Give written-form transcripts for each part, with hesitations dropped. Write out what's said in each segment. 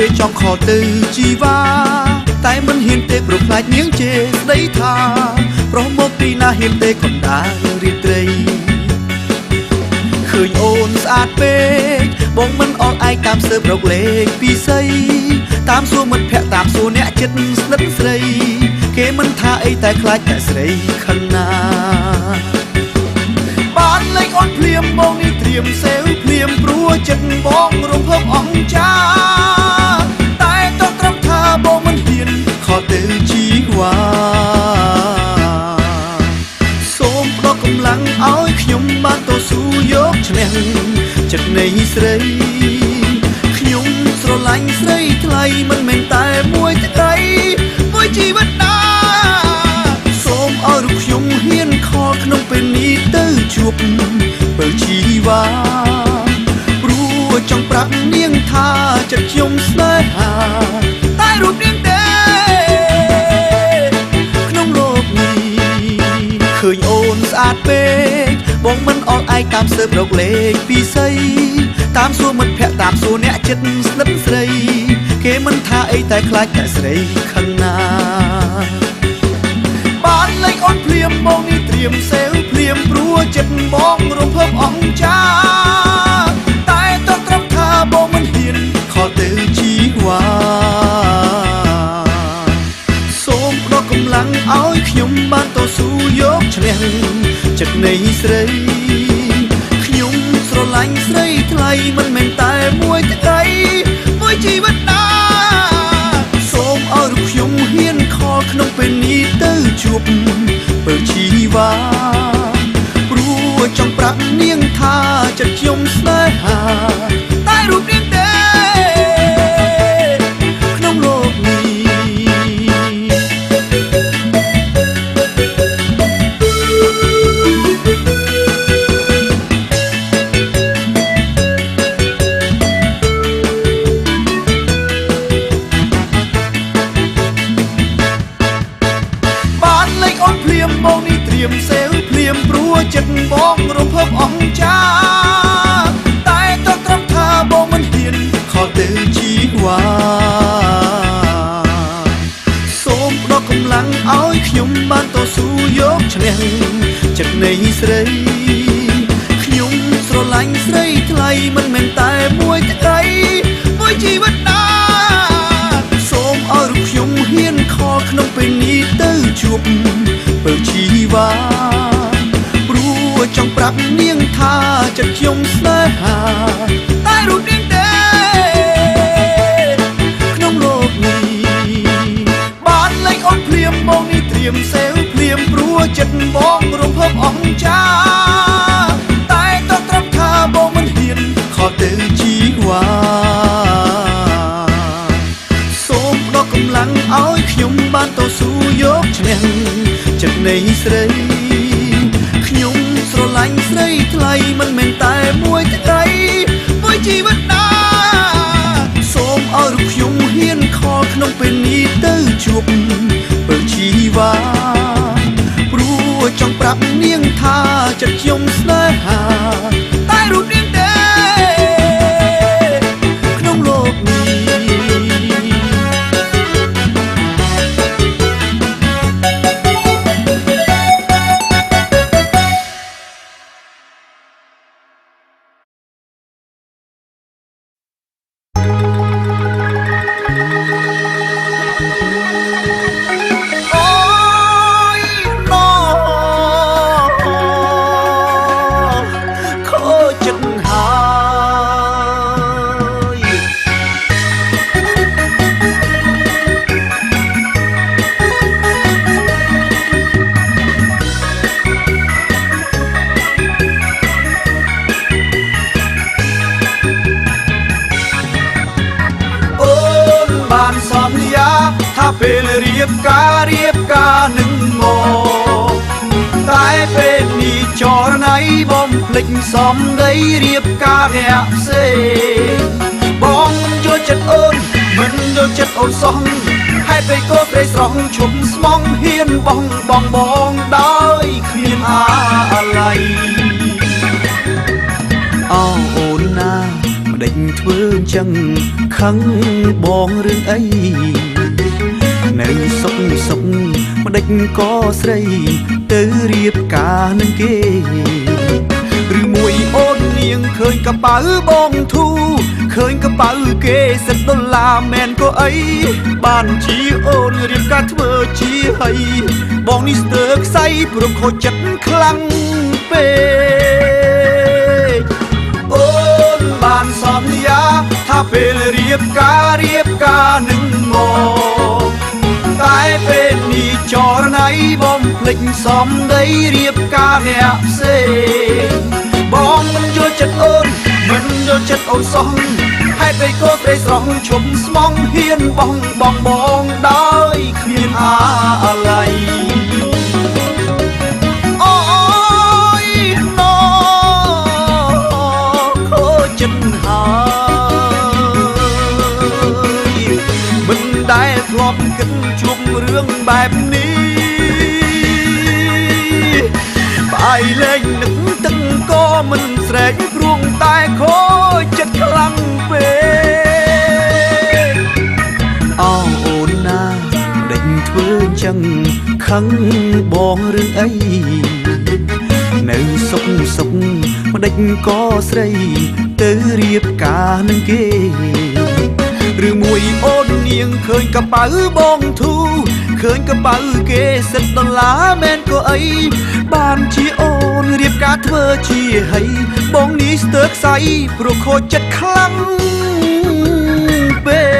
ពេលចង់ខទៅជីវ៉ាតែមិនហ៊ានទេប្រខ្លាចនាងជេរស្ដីថាប្រុសមកពីណាហ៊ានទេកណ្ដាលរាត្រីឃើញអូនស្អាតពេកបងមិនអល់ឯងតាមសើបរកលេខពីស័យតាមសួរមិត្តភក្តិតាមសួរអ្នកចិត្តស្និទ្ធស្រីគេមិនថាអីតែខ្លាចតែស្រីខឹងណាបានលេខអូនភ្លាមបងនេះត្រៀមសេវភ្លាមព្រោះចិត្តបងរំភើបអង្ចាតែទៅត្រឹមថាបងមិនហ៊ានខកទៅជីវ៉ាសូមផ្ដល់កម្លាំងឲ្យខ្ញុំបានតស៊ូយកឈ្នះចិត្តនៃស្រីខ្ញុំស្រឡាញ់ស្រីថ្លៃមិនមែនតែមួយថ្ងៃមួយជីវិតណាសូមឲ្យរូបខ្ញុំហ៊ានខកក្នុងពេលនេះទៅជួបបើជីវ៉ាព្រោះចង់ប្រាប់នាងថាចិត្តខ្ញុំស្នេហាតែរូបនាងទេក្នុងโลกនេះឃើញអូនស្អាតពេកបងមិនអល់ឯងតាមសើបរកលេខពីស័យតាមសួរមិត្តភក្តិតាមសួរអ្នកចិត្តស្និទ្ធស្រីគេមិនថាអីតែខ្លាចតែស្រីខឹងណាបានលេខអូនភ្លាមបងនេះត្រៀមសេវភ្លាមព្រោះចិត្តបងរំភើបអង្ចាតែទៅត្រឹមថាបងមិនហ៊ានខកទៅជីវ៉ាសូមផ្ដល់កម្លាំងឲ្យខ្ញុំបានតស៊ូយកឈ្នះចិត្តនៃស្រីខ្ញុំស្រឡាញ់ស្រីថ្លៃមិនមែនតែមួយថ្ងៃមួយជីវិតណាសូមឲ្យរូបខ្ញុំហ៊ានខកក្នុងពេលនេះទៅជួបបើជីវ៉ាព្រោះចង់ប្រាប់នាងថាចិត្តខ្ញុំស្នេហាតែរូបនាងទេក្នុងโลกនេះបងនេះត្រៀមសេវភ្លាមព្រោះចិត្តបងរំភើបអង្ចាតែទៅត្រឹមថាបងមិនហ៊ានខកទៅជីវ៉ាសូមផ្ដល់កម្លាំងឲ្យខ្ញុំបានតស៊ូយកឈ្នះចិត្តនៃស្រីខ្ញុំស្រឡាញ់ស្រីថ្លៃមិនមែនតែមួយថ្ងៃមួយជីវិតណាសូមឲ្យរូបខ្ញុំហ៊ានខកក្នុងពេលនេះទៅជួបបើជីវ៉ាព្រោះចង់ប្រាប់នាងថាចិត្តខ្ញុំស្នេហាតែរូបនាងទេក្នុងโลกនេះបានលេខអូនភ្លាមបងនេះត្រៀមសេវភ្លាមព្រោះចិត្តបងរំភើបអង្ចាតែទៅត្រឹមថាបងមិនហ៊ានខកទៅជីវ៉ាសូមផ្ដល់កម្លាំងឲ្យខ្ញុំបានតស៊ូយកឈ្នះចិត្តនៃស្រីខ្ញុំស្រឡាញ់ស្រីថ្លៃមិនមែនតែមួយថ្ងៃមួយជីវិតណាសូមឲ្យរូបខ្ញុំហ៊ានខកក្នុងពេលនេះទៅជួបបើជីវ៉ាព្រោះចង់ប្រាប់នាងថាចិត្តខ្ញុំស្នេហាតែរូបនាងទេក្នុងโลกនេះពេលរៀបការនឹងមកតែពេលនេះចរណៃបំភ្លេចសំដីរៀបការអ្នកផ្សេងបងមិនយល់ចិត្តអូនមិនយល់ចិត្តអូនសោះហេតុពេលកូនព្រៃស្រស់ឈុំស្មងហ៊ានបងដោយគ្មានអាឡ័យអូនណាម្ដី េចធ្វើអញ្ចឹងខឹងបងរឿងអីនៅសុកសុកម្ដេចក៏ស្រីទៅរៀបការនឹងគេឬមួយអូននាងឃើញកប៉ៅបងធូឃើញកប៉ៅគេ$10មែនក៏អីបានជាអូនរៀបការធ្វើជាហើយបងនេះស្ទើរខ្សែព្រមខូចចិត្តខ្លាំងពេកអូនបានសន្យាថាពេលរៀបការនឹងមកតែពេលនេះចរណៃបងភ្លេចសំដីរៀបការអ្នកផ្សេងបងមិនយល់ចិត្តអូនមិនយល់ចិត្តអូនសោះហេតុអីក៏ត្រេកស្រស់ឈុំស្មងហ៊ានបងដោយគ្មានអាឡ័យអូយណូខូចចិត្តហើយមិនដែលធ្លាប់គិតជួបរឿងបែបនេះបាយលែងនឹកទឹកក៏មិនស្រែកព្រួងតែខូចចិត្តខ្លាំងពេកអូនណាដេញធ្វើអញ្ចឹងខឹងបងរឿងអីនៅសុកម្ដេចក៏ស្រីទៅរៀបការនឹងគេឬមួយអូននាងឃើញកប៉ៅបងធូឃើញកប៉ៅគេ$10មែនក៏អីបានជាអូនរៀបការធ្វើជាហើយបងនេះស្ទើរខ្សែព្រោះខូចចិត្តខ្លាំងពេក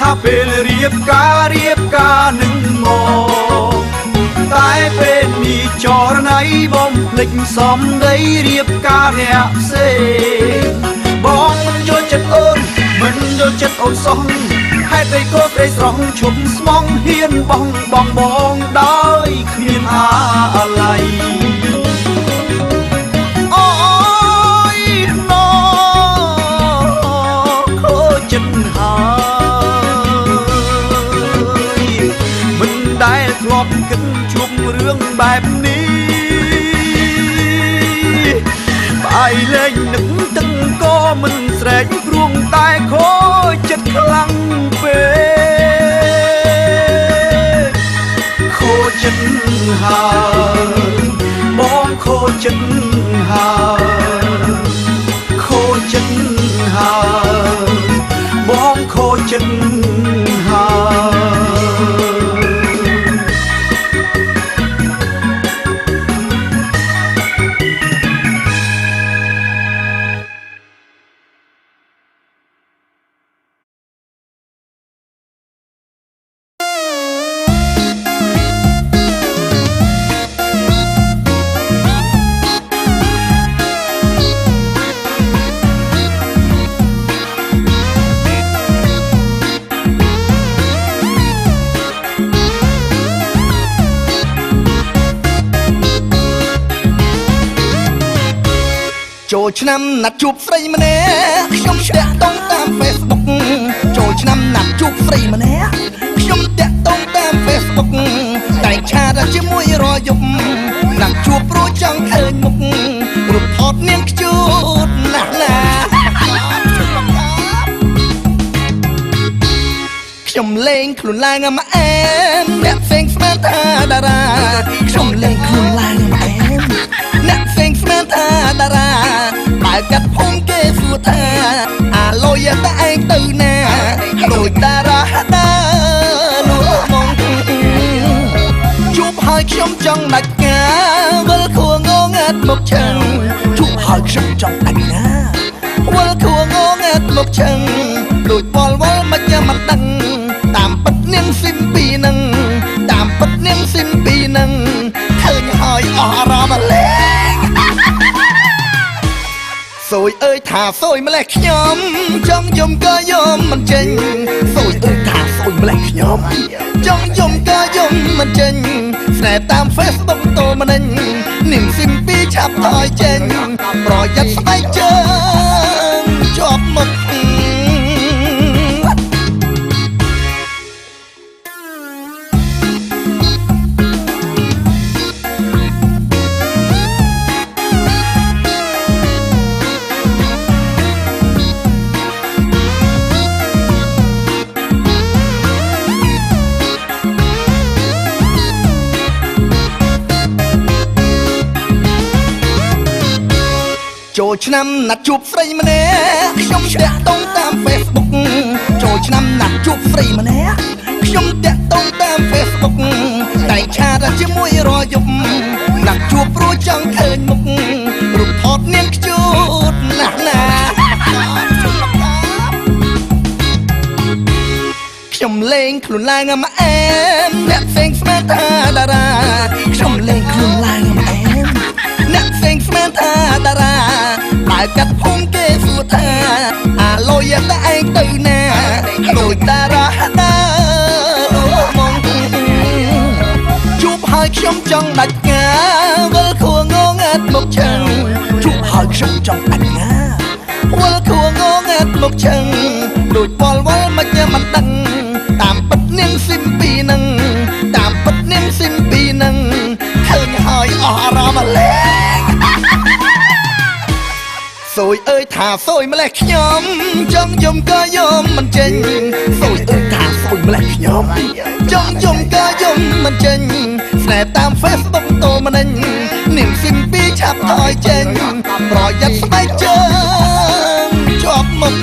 ថាពេលរៀបការនឹងមកតែពេលនេះចរណៃបងភ្លេចសំដីរៀបការអ្នកផ្សេងបងមិនយល់ចិត្តអូនមិនយល់ចិត្តអូនសោះហេតុអីក៏ត្រេកស្រស់ឈុំស្មងហ៊ានបងដោយគ្មានអាឡ័យអូយណូខូចចិត្តហើយដែលធ្លាប់គិតជួបរឿងបែបនេះបាយលែងនឹកទឹកក៏មិនស្រែកព្រួងតែខូចចិត្តខ្លាំងពេកខូចចិត្តហើយបងខូចចិត្តហើយខូចចិត្តហើយបងខូចចិត្តហើយចូលឆ្នាំណាត់ជួបស្រីម្នាក់ខ្ញុំតាក់ទងតាម Facebook ចូលឆ្នាំណាត់ជួបស្រីម្នាក់ខ្ញុំតាក់ទងតាម Facebook តែឆាតជាមួយរយប់ណាត់ជួបព្រោះចង់ឃើញមុខរូបថតនាងខ្ជូតណាស់ណាខ្ញុំលេងខ្លួនឡើងមកអែមអ្នកផ្សេងស្មានថាតារាខ្ញុំលេងខ្លួនឡើងមកអែមអ្នកផ្សេងស្មានថាតារាបើកាត់ភូមិគេសួរថាអាលុយតែឯងទៅណាដូចតារាដើរលួចមកជួបហើយខ្ញុំចង់ដាច់ការវិលខួងងឹតមកឆឹងជួបហើយខ្ញុំចង់ដាច់ការវិលខួងងឹតមកឆឹងដូចវល់មិនយ៉ាងមិនដឹងតាមពិតនាងស៊ីមពីនឹងតាមពិតនាងស៊ីមពីនឹងឃើញហើយអស់អារម្មណ៍លេងសូយអើយថាសូយម្លេះខ្ញុំចង់យំក៏យំមិនចេញសូយអើយថាសូយម្លេះខ្ញុំចង់យំក៏យំមិនចេញស្នេហ៍តាម Facebook តូលម្នេញនាងស៊ីមពីឆ ឆាប់ថយចេញប្រយ័ត្នស្បែកជើងជាប់មុខចូលឆ្នាំណាត់ជួបស្រីម្នាក់ខ្ញុំតាក់ទងតាម Facebook ចូលឆ្នាំណាត់ជួបស្រីម្នាក់ខ្ញុំតាក់ទងតាម Facebook តែងឆាតជាមួយរាល់យប់ណាត់ជួបព្រោះចង់ឃើញមុខរូបថតនាងខ្ជូតណាស់ណាខ្ញុំលេងខ្លួនឡើងមកអែមអ្នកផ្សេងស្មានថាតារាខ្ញុំលេងខ្លួនឡើងមកអែមអ្នកផ្សេងស្មានថាតារាតែកាត់ភូមិគេសួរថាអាលុយតែឯងទៅណាដូចតារាដើរមកជួបហើយខ្ញុំចង់ដាច់ការវិលខួងងឹតមកជើងជួបហើយខ្ញុំចង់ដាច់ការវិលខួងងឹតមកជើងដូចវល់មិនញ៉ាំមិនដឹងតាមពិតនាងស៊ីមពីនឹងតាមពិតនាងស៊ីមពីនឹងឃើញហើយអស់អារម្មណ៍លេងសួយអើយថាសួយម្លេះខ្ញុំចង់យំក៏យំមិនចេញសួយអើយថាសួយម្លេះខ្ញុំចង់យំក៏យំមិនចេញស្នេហ៍តាម Facebook តូមនិញនាងស៊ីមពីឆាប់ថយចេញប្រយ័ត្នស្បែកជើងជាប់មុខ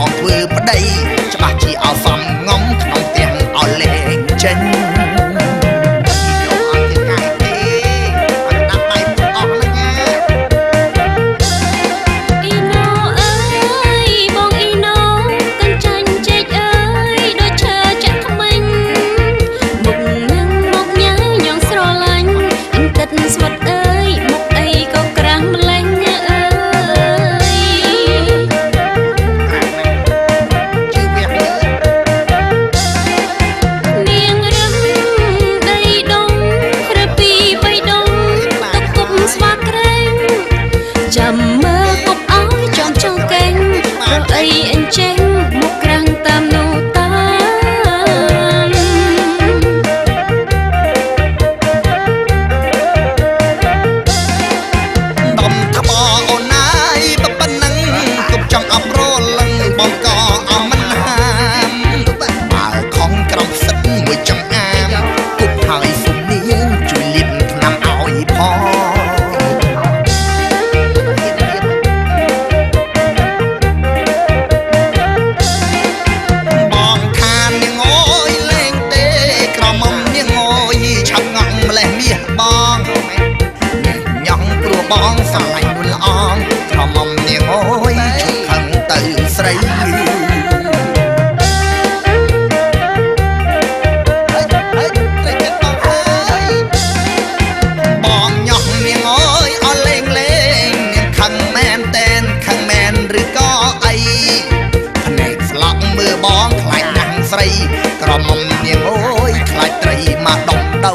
អ ធ្វើប្តីច្បាស់ជាអោសំងំក្នុងផ្ទះអោលេងចេញបងសាច់នួនល្អងក្រមុំនាងអើយឈប់ខឹងទៅស្រីបងញ៉ោះនាងអើយអត់លេងលេងនាងខឹងមែនតែនខឹងមែនឬក៏អីភ្នែកស្លក់មើលបងខ្លាចណាស់ស្រីក្រមុំនាងអើយខ្លាចត្រីមកដុំដៅ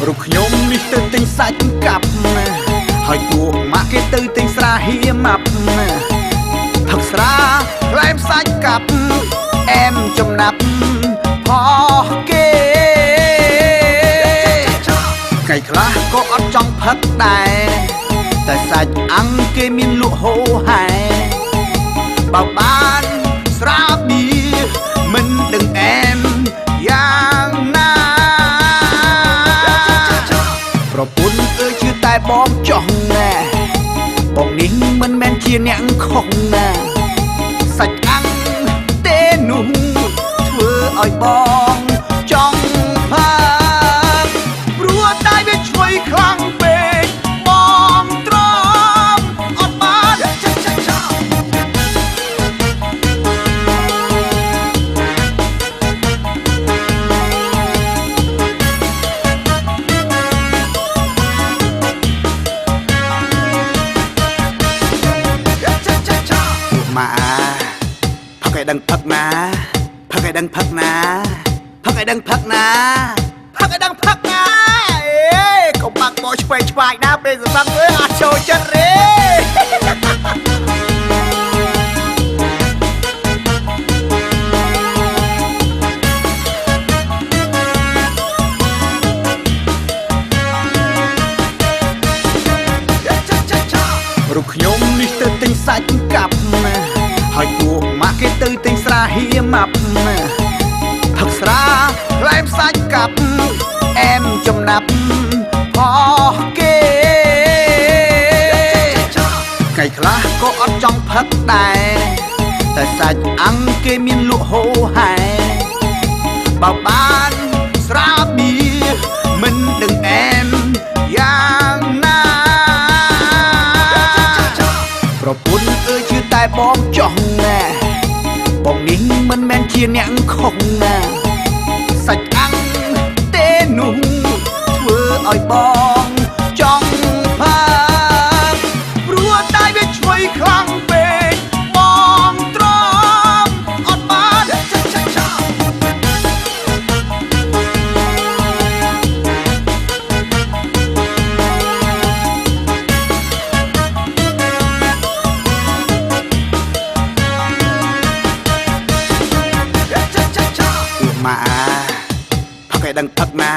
រូបខ្ញុំនេះទៅទិញសាច់កាប់ហើយពួកម៉ាក់គេទៅទិញស្រាហៀម៉ាប់ផឹកស្រាក្លែមសាច់កាប់អែមចំណាប់ផោះគេថ្ងៃខ្លះក៏អត់ចង់ផឹកដែរតែសាច់អាំងគេមានលក់ហូរហែបើបានស្រាបៀមិនដឹងអែមយ៉ាងណាប្រពន្ធអើយជឿតែបងចង់ណាបងនេះមិនមែនជាអ្នកខុសណាសាច់អាំងទេនោះធ្វើឲ្យបងចង់ផឹកព្រោះតែវាឆ្វេងខ្លាំងពេកបងទ្រាំអត់បានម៉ាផឹកឲ្យដឹងផឹកណាផឹកឲ្យដឹងផឹកណាផឹកឲ្យដឹងផឹកណាផឹកឲ្យដឹងផឹកណាអេកុំបាក់បោឆ្វេងឆ្វាយណាពេលសម្រាប់អើយអត់ចូលចិត្តទេរូបខ្ញុំនេះទៅទិញសាច់កាប់ហើយពួកម៉ាក់គេទៅទិញស្រាហៀម៉ាប់ផឹកស្រា ក្លែមសាច់កាប់អែមចំណាប់ផោះគេថ្ងៃខ្លះក៏អត់ចង់ផឹកដែរតែសាច់អាំងគេមានលក់ហូរហែបើបានស្រាបៀមិនដឹងអែមយ៉ាងណាប្រពន្ធអើយជឿតែបងចង់ណាបងនេះមិនមែនជាអ្នកខុសណាសាច់អាំងទេនោះធ្វើឲ្យបងចង់ផាព្រោះតែវាឈ្ងុយខ្លាំងពេកបងទ្រាំអត់បានម៉ាផឹកឲ្យដឹងផឹកណា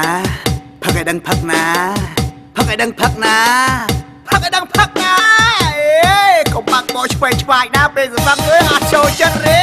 ផឹកឲ្យដឹងផឹកណាផឹកឲ្យដឹងផឹកណាផឹកឲ្យដឹងផឹកណាអេកុំបាក់បោឆ្វេងឆ្វាយណាពេលសម្រាប់អើយអត់ចូលចិត្តទេ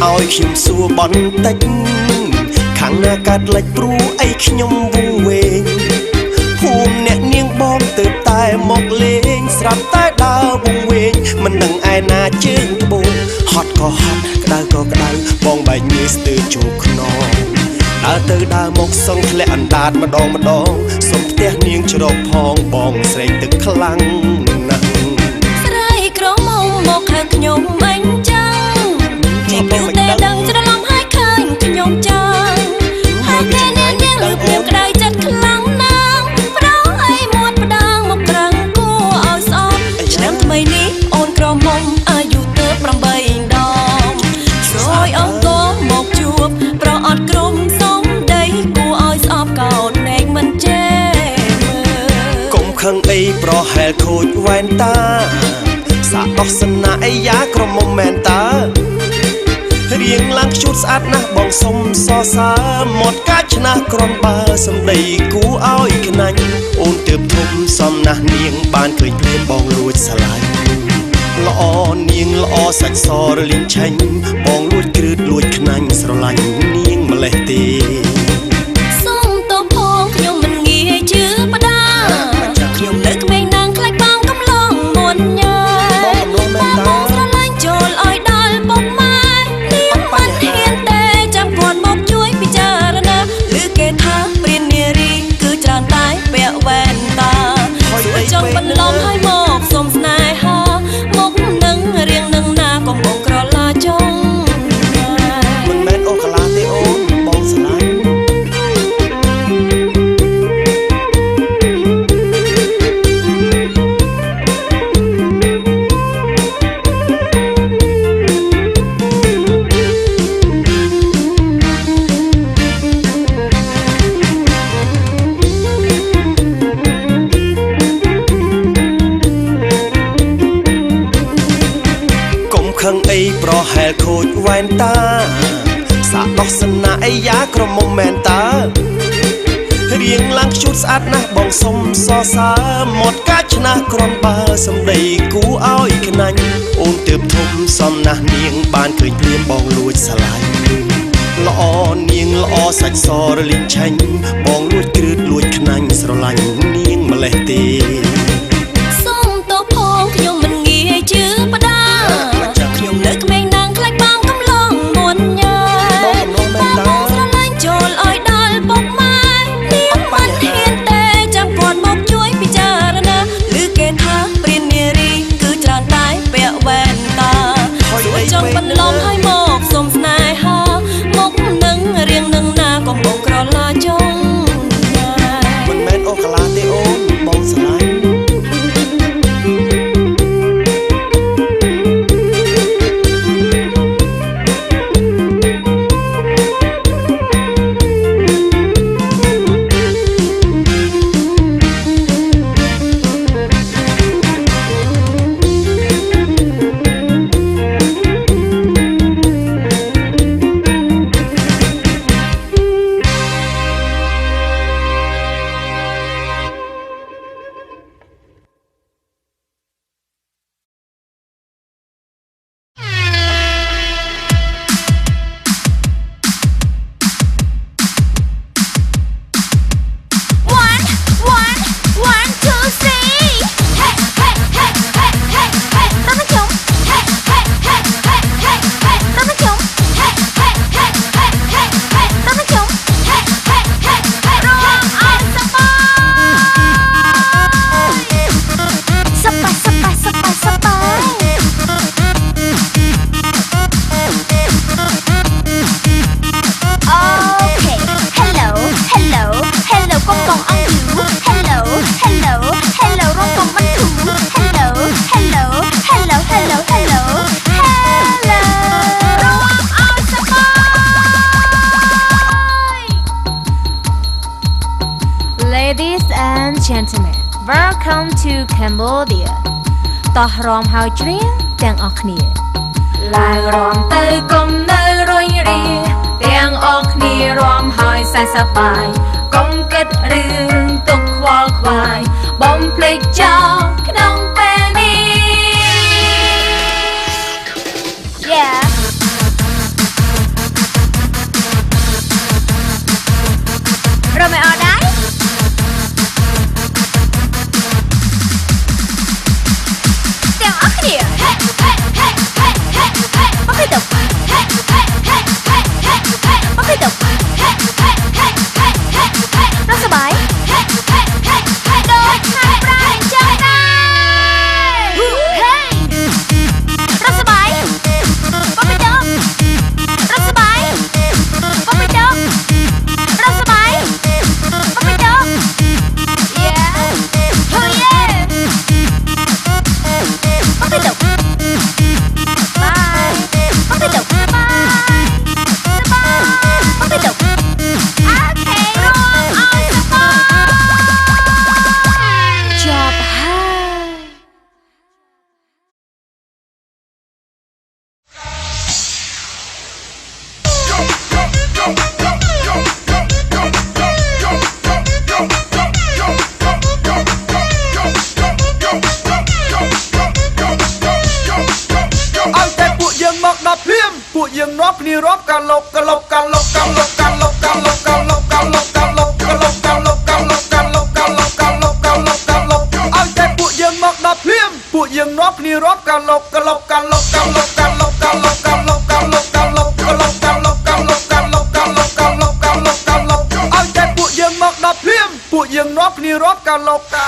ឲ្យខ្ញុំសួរបន្តិចខាងណាកាត់លិចព្រួអីខ្ញុំវងវែងភូមិអ្នកនាងបងទៅតែមកលេងស្រាប់តែដើរវងវែងមិនដឹងឯណាជើងត្បូងហត់ក៏ហត់ក្តៅក៏ក្តៅបងបែកងាយស្ទើរចូលខ្នងដើរទៅដើរមកសងធ្លាក់អណ្ដាតម្ដងសុំផ្ទះនាងច្រកផងបងស្រែកទឹកខ្លាំងណាស់ស្រីក្រមុំមកខាងខ្ញុំមិនចឹងជីពូតែដឹងច្រឡំហើយឃើញខ្ញុំចឹងហើយតែអ្នកនាងលឺព្រាមក្តៅចិត្តខ្លាំងណាស់ប្រោអីមាត់ផ្ដាំមកក្រឹងគួរឲ្យស្អប់ឆ្នាំថ្មីនេះអូនក្រមុំអាយុទៅ8ដងស្រយអង្គមកជួបប្រអត់ក្រុមសំដីគួរឲ្យស្អប់កោតណែកមិនចេមើកុំខឹងអីប្រហែលខូចវ៉ែនតាសាកដោះសណាអីយ៉ាក្រមុំមែនតារៀងឡើងឈូតស្អាតណាស់បងសុំសរសើរមាត់កាចឆ្នះក្រំបើសំដីគូឲ្យខ្នាញ់អូនទើបធំសំណាស់នាងបានឃើញព្រាមបងលួចស្រឡាញ់ល្អនាងល្អសាច់សរលីងឆេញបងលួចគ្រឺតលួចខ្នាញ់ស្រឡាញ់នាងម្លេះទេសុំតបផងខ្ញុំមិនងាយជឿផ្ដាខ្ញុំនៅក្មេងណាងខ្លាចបងកំឡងមុនញ៉ាបងស្រឡាញ់ចូលឲ្យដល់ពុកម៉ែនាងមិនហ៊ានទេចាំគាត់មកជួយពិចារណាឬគេថាព្រាននារីគឺច្រើនតែពាក់វ៉ែនតាសួរចង់បន្លំឲ្យមកសុំស្នេហាមកនឹងរៀងនឹងណាកុំបងក្រឡាចង់មិនមែនអូកាឡាទេអូនបងស្រឡាញ់ខឹងអីប្រហែលខូចវ៉ែនតាសាកដោះសណាអីយ៉ាក្រមុំមែនតារៀងឡើងឈូតស្អាតណាស់បងសុំសរសើរមាត់កាចឆ្នះក្រំបើសំដីគូឲ្យខ្នាញ់អូនទើបធំសំណាស់នាងបានឃើញព្រាមបងលួចស្រឡាញ់ល្អនាងល្អសាច់សរលីងឆេញបងលួចគ្រឺតលួចខ្នាញ់ស្រឡាញ់នាងម្លេះទេសុំតបផងខ្ញុំមិនងាយជឿផ្ដាខ្ញុំនៅក្មេងណាងខ្លាចបងកំឡងមុនញ៉ាបងស្រឡាញ់ចូលឲ្យដល់ពុកម៉ែនាងមិនហ៊ានទេចាំគាត់មកជួយពិចារណាឬគេថាព្រាននារីគឺច្រើនតែពាក់វ៉ែន Welcome to Cambodia តោះរំហើយជ្រៀងទាំងអស់គ្នាឡើងរំទៅកុំនៅរុញរាទាំងអស់គ្នារំហើយសែនសប្បាយកុំគិតរឿងទុកខ្វល់ខ្វាយបំភ្លេចចោលក្នុងពេលនេះ Yeah រំឲ្យអត់ដែរទាំងអស់គ្នា Hey hey hey hey hey hey មកពីទៅ Hey hey hey hey hey hey hey មកពីទៅ Hey hey hey hey hey hey hey រកសប្បាយ Hey hey hey hey ដូចខាងប្រៃចឹងដែរ Hey រកសប្បាយមកពីទៅរកសប្បាយមកពីទៅរកសប្បាយមកពីទៅ Yeah Oh yeah មកពីទៅ Bye មកពីទៅ Bye សប្បាយមកពីទៅ Okay រងឲ្យសប្បាយចប់ហើយ ឲ្យតែពួកយើងមកដល់ភ្លាមពួកយើងរាប់គ្នារាប់កាលុកកាលុកកាលុកកាលុកកាលុកកាលុកកាលុកកាលុកកាលុកកាលុកកាលុកកាលុកកាលុកកាលុកកាលុកកាលុកកាលុកកាលុកកាលុកឲ្យតែពួកយើងមកដល់ភ្លាមពួកយើងរាប់គ្នារាប់កាលុកកាលុកកាលុកកាលុកកាលុកកាលុកកាលុកកាលុកកាលុកកាលុកកាលុកកាលុកកាលុកកាលុកកាលុកកាលុកកាលុកកាលុកឲ្យតែពួកយើងមកដល់ភ្លាមពួកយើងរាប់គ្នារាប់កាលុកកា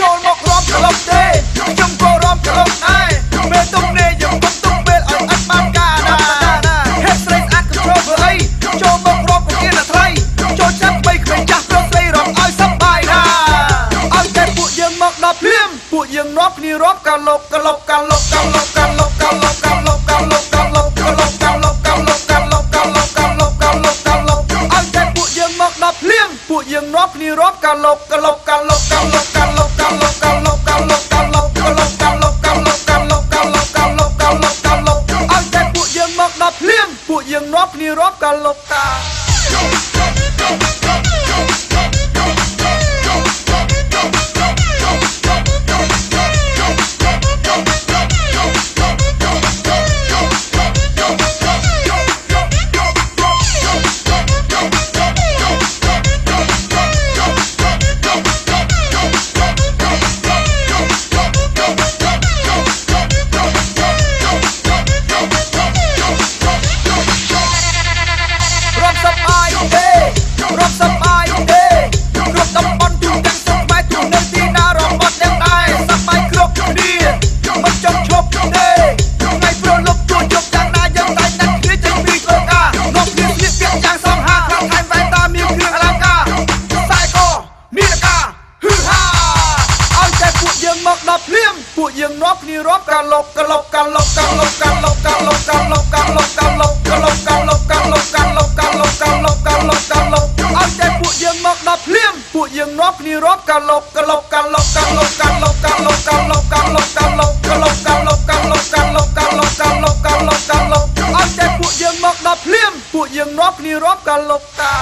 ចូលមករាប់ក្លុកទេខ្ញុំក៏រាប់ក្លុកដែរពេលទុំនេះយើងទុំពេលឲ្យអត់បានការណាហេតុស្រីស្អាតក៏ចូលធ្វើអីចូលមករាប់ពជាថ្លៃចូលចាប់បីក្មេងចាស់ប្រុសស្រីរាប់ឲ្យសប្បាយណាឲ្យតែពួកយើងមកដល់ភ្លាមពួកយើងរាប់គ្នារាប់កាលុកកាលុកកាលុកកាលុកកាលុកកាលុកកាលុកកាលុកកាលុកកាលុកកាលុកកាលុកកាលុកកាលុកកាលុកកាលុកកាលុកកាលុកឲ្យតែពួកយើងមកដល់ភ្លាមពួកយើងរាប់គ្នារាប់កាលុកកាលុកកាលុកកាលុកកាលុកកាលុកកាលុកកាលុកកាលុកកាលុកកាលុកកាលុកកាលុកកាលុកកាលុកកាលុកកាលុកកាលុកកាលុកឲ្យតែពួកយើងមកដល់ភ្លាមពួកយើងរាប់គ្នារាប់កាលុកការាប់សប្បាយទេរាប់សប្បាយទេគ្រប់តំបន់ទូទាំងស្រុកបែរទូនៅទីណារបស់ទាំងដែរសប្បាយគ្រប់គ្នាមិនចង់ឈប់ទេថ្ងៃប្រលប់ជួជប់យ៉ាងណាយ៉ាងតែណាស់គ្នាចេញពីធ្វើការនាំគ្នាស្លៀកពាក់យ៉ាងសមហាខ្លាំងថែមវ៉ែនតាមានគ្រឿងអលង្ការខ្សែកនាឡិកាហឺហាឲ្យតែពួកយើងមកដល់ភ្លាមពួកយើងរាប់គ្នារាប់កាលុកកាលុកកាលុកកាលុកកាលុកកាលុកកាលុកកាលុកកាលុកកាលុកកាលុកកាលុកកាលុកកាលុកកាលុកកាលុកកាលុកឲ្យតែពួកយើងមកដល់ភ្លាមពួកយើងរាប់គ្នារាប់កាលុកកាលុកកាលុកកាលុកកាលុកកាលុកកាលុកកាលុកកាលុកកាលុកកាលុកកាលុកកាលុកកាលុកកាលុកកាលុកកាលុកឲ្យតែពួកយើងមកដល់ភ្លាមពួកយើងរាប់គ្នារាប់កាលុកកា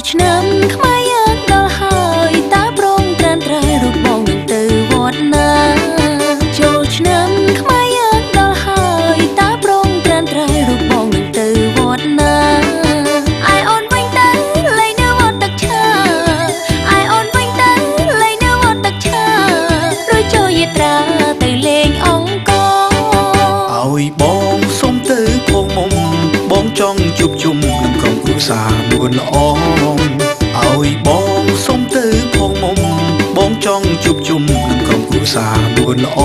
ឆ្នាំ ចង់ជួបជុំនឹងក្រុមគ្រួសារនួនល្អឲ្យបងសុំទៅផងមុំបងចង់ជួបជុំនឹងក្រុមគ្រួសារនួនល្អ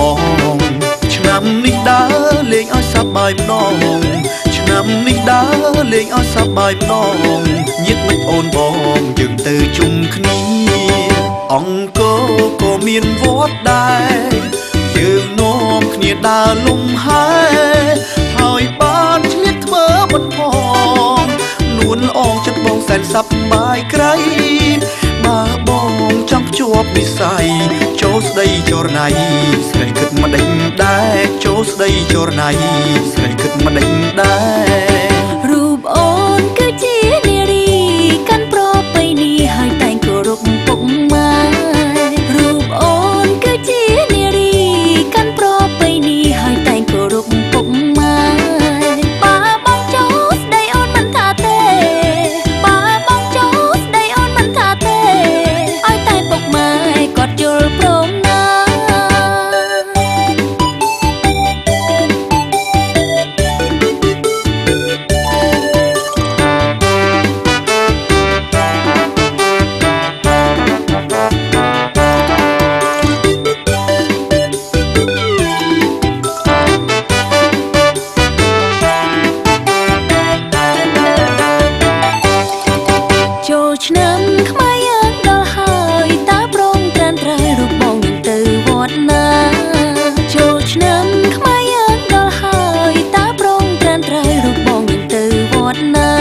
ឆ្នាំនេះដើរលេងឲ្យសប្បាយម្ដងឆ្នាំនេះដើរលេងឲ្យសប្បាយម្ដងញាតិមិត្តអូនបងយើងទៅជុំគ្នាអង្គរក៏មានវត្តដែរយើងនាំគ្នាដើរលំហែហើយបានឆ្លៀតធ្វើបុណ្យផងនួនល្អងចិត្តបងសែនសប្បាយក្រៃបើបងចង់ភ្ជាប់និស្ស័យចូលស្ដីចរណៃស្រីគិតម្ដេចដែរចូលស្ដីចរណៃស្រីគិតម្ដេចដែររូបអូនគឺជានារីកាន់ប្រពៃណីហើយតែងគោរពពុកម៉ែរូបអូនគឺជានារីកាន់ប្រពៃណីហើយតែងគោរពពុកម៉ែបើបងចូលស្ដីអូនមិនថាទេបើបងចូលស្ដីអូនមិនថាទេឲ្យតែពុកម៉ែគាត់យល់ព្រមណាឆ្នាំខ្មែរយើងដល់ហើយតើព្រមត្រានត្រូវរូបបងនឹងទៅវត្តណាចូលឆ្នាំខ្មែរយើងដល់ហើយតើព្រមត្រានត្រូវរូបបងនឹងទៅវត្តណា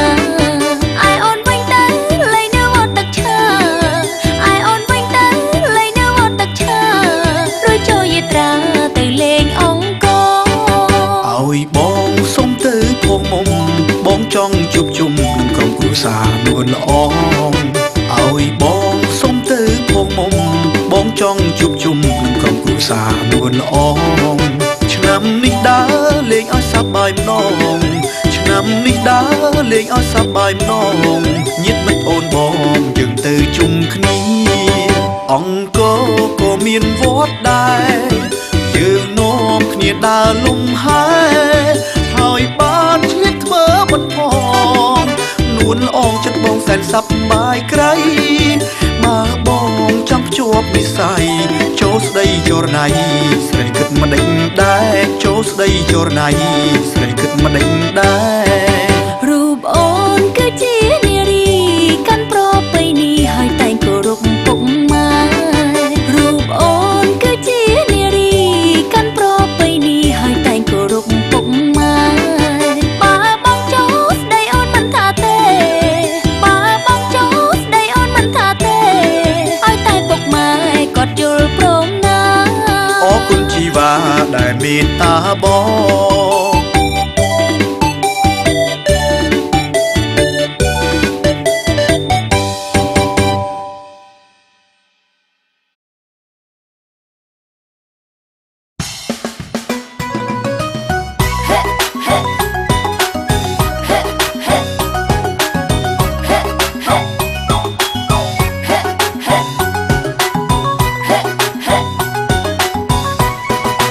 aiអូនវិញទៅលេងនៅវត្តទឹកឆាaiអូនវិញទៅលេងនៅវត្តទឹកឆារួចចូលយាត្រាទៅលេងអង្គរឲ្យបងសុំទៅផងមុំបងចង់ជួបជុំនឹងក្រុមគ្រួសារនួនល្អឲ្យបងសុំទៅផងមុំបងចង់ជួបជុំនឹងក្រុមគ្រួសារនួនល្អឆ្នាំនេះដើរលេងឲ្យសប្បាយម្ដងឆ្នាំនេះដើរលេងឲ្យសប្បាយម្ដងញាតិមិត្តអូនបងយើងទៅជុំគ្នាអង្គរក៏មានវត្តដែរយើងនាំគ្នាដើរលំហែហើយបានឆ្លៀតធ្វើបុណ្យផងនួនល្អងចិត្តបងសែនសប្បាយក្រៃបើបងចង់ភ្ជាប់និស្ស័យចូលស្ដីចរណៃស្រីគិតម្ដេចដែរចូលស្ដីចរណៃស្រីគិតម្ដេចដែររូបអូនគឺជានារីកាន់ប្រពៃណីហើយតែងគោរពពុកម៉ែរូបអូនគឺជានារីកាន់ប្រពៃណីហើយតែងគោរពពុកម៉ែបើបងចូលស្ដីអូនមិនថាទេបើបងចូលស្ដីអូនមិនថាទេឲ្យតែពុកម៉ែគាត់យល់ព្រមណាអរគុណជីវ៉ាដែលមេត្តាបង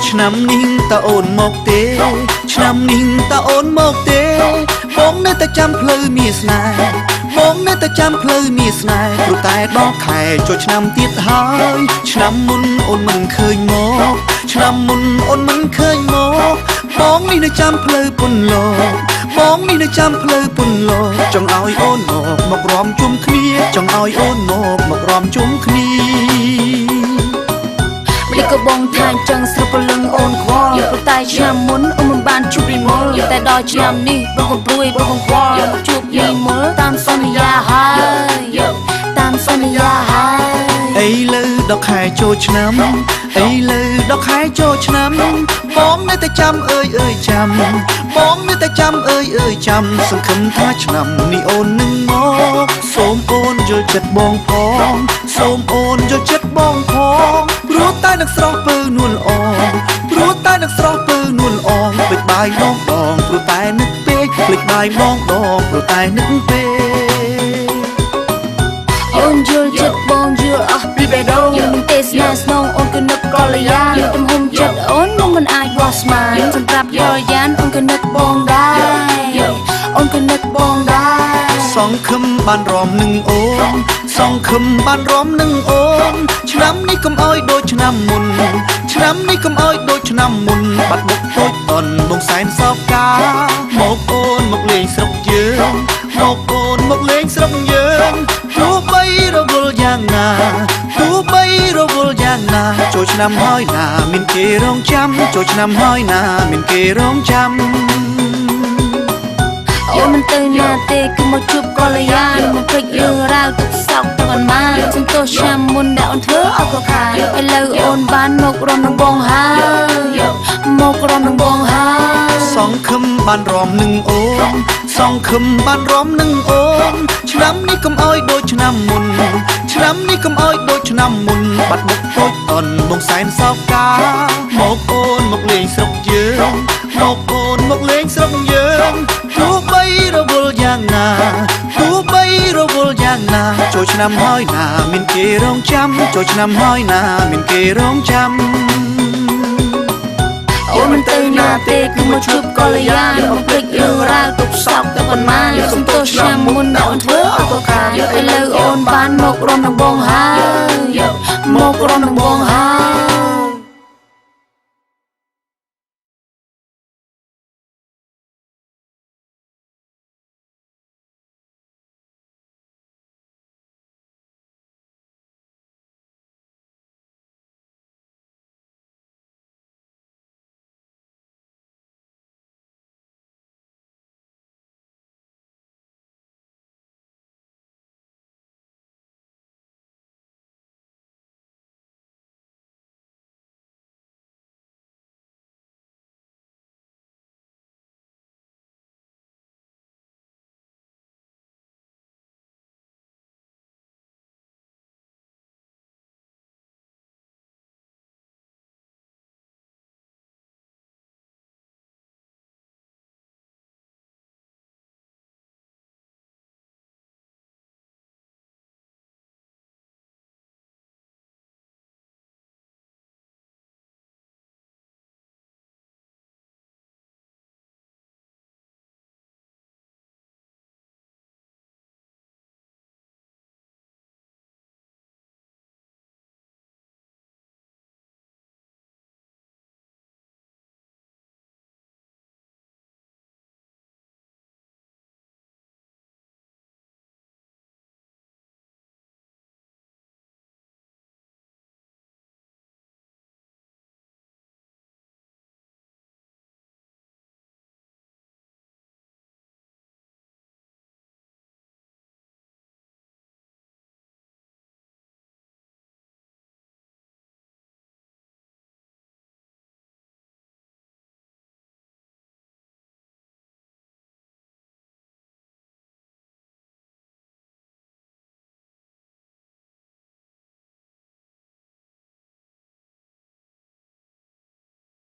ឆ្នាំនេះតើអូនមកទេឆ្នាំនេះតើអូនមកទេបងនៅតែចាំផ្លូវមានស្នេហ៍បងនៅតែចាំផ្លូវមានស្នេហ៍ព្រោះតែដល់ខែចូលឆ្នាំទៀតហើយឆ្នាំមុនអូនមិនឃើញមកឆ្នាំមុនអូនមិនឃើញមកបងនេះនៅចាំផ្លូវពុនលបងនេះនៅចាំផ្លូវពុនលចង់ឲ្យអូនមករំជុំគ្នាចង់ឲ្យអូនមករំជុំគ្នានេះក៏បងថាអញ្ចឹងស្រុកព្រលឹងអូនខ្វល់ព្រោះតែឆ្នាំមុនអូនមិនបានជួបពីមុលតែដល់ឆ្នាំនេះបងក៏ព្រួយបងក៏ខ្វល់ជួបពីមុលតាមសន្យាហើយតាមសន្យាហើយឥឡូវដល់ខែចូលឆ្នាំឥឡូវដល់ខែចូលឆ្នាំបងនៅតែចាំអើយចាំបងនៅតែចាំអើយចាំសង្ឃឹមថាឆ្នាំនេះអូននឹងមកសូមអូនយល់ចិត្តបងផងសូមអូនយល់ចិត្តបងផងព្រោះតែនឹងស្រស់ពើនួនល្អព្រោះតែនឹងស្រស់ពើនួនល្អពេចបាយដងព្រោះតែនឹកពេកភ្លេចបាយដងព្រោះតែនឹកពេកអូនយល់ចិត្តបងយល់អស់ពីបេះដូងនឹងទេសនាស្នងអូនក៏នឹកកល្យានទំហំចិត្តអូនមិនអាចវាស់ស្មានសម្រាប់យល់យ៉ានអូនក៏នឹកបងដែរ អូនក៏នឹកបងដែរ សងខឹមបានរំនឹងអូនសងខឹមបានរំនឹងអូនឆ្នាំនេះកុំអោយដូចឆ្នាំមុនឆ្នាំនេះកុំអោយដូចឆ្នាំមុនបាត់មុខដូចអូនបងសែនសោកកាមកអូនមកលេងស្រុកយើងមកអូនមកលេងស្រុកយើងទោះបីរវល់យ៉ាងណាទោះបីរវល់យ៉ាងណាចូលឆ្នាំហើយណាមានគេរងចាំចូលឆ្នាំហើយណាមានគេរងចាំ អូនមិនទៅណាទេគឺមកជួបកល្យានមកភ្លេចរឿងរ៉ាវទុកសោកទៅបានមកសំទោសឆ្នាំមុនដែលអូនធ្វើអត់ក៏ខានឥឡូវអូនបានមករំនឹងបងហើយមករំនឹងបងហើយ សងខឹមបានរំនឹងអូនសងខឹមបានរំនឹងអូនឆ្នាំនេះកុំអោយដូចឆ្នាំមុនឆ្នាំនេះកុំអោយដូចឆ្នាំមុនបាត់មុខដូចអូនបងសែនសោកកាមកអូនមកលេងស្រុកយើងមកអូនមកលេងស្រុកយើងទោះបីរវល់យ៉ាងណាទោះបីរវល់យ៉ាងណាចូលឆ្នាំហើយណាមានគេរងចាំចូលឆ្នាំហើយណាមានគេរងចាំ អូនមិនទៅណាទេគឺមកជួបកល្យានមកភ្លេចរឿងរ៉ាវទុកសោកទៅបានមកសំទោសឆ្នាំមុនដែលអូនធ្វើអត់ក៏ខានឥឡូវអូនបានមករំនឹងបងហើយមករំនឹងបងហើយ